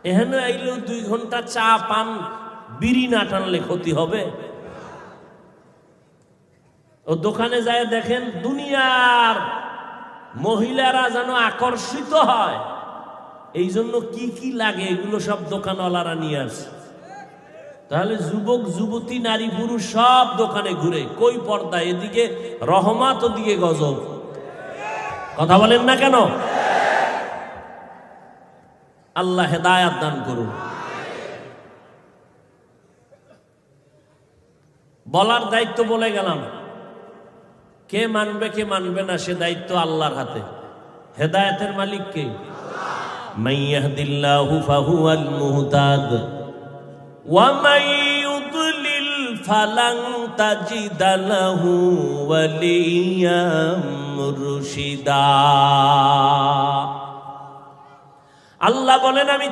এখানে আইলেও 2 ঘন্টা চা পান বিড়ি না টানলে ক্ষতি হবে? ও দোকানে যায় দেখেন দুনিয়ার মহিলারা যেন আকর্ষিত হয়, এই জন্য কি কি লাগে এগুলো সব দোকানওয়ালারা নিয়ে আসে। তাহলে যুবক যুবতী নারী পুরুষ সব দোকানে ঘুরে, কই পর্দা, এদিকে রহমত ওদিকে গজব। কথা বলেন না কেন? আল্লাহ হেদায়াত দান করুন। বলার দায়িত্ব বলে গেলাম, কে মানবে কে মানবে না সে দায়িত্ব আল্লাহর হাতে। হেদায়েতের মালিক কে? মান ইয়াহদিল্লাহু ফাহুয়াল মুহতাদ ওয়া মান ইউদ্লিল ফালান তাজিদ লাহু ওয়ালিয়্যাম মুরশিদা। আল্লাহ বলেন, আমি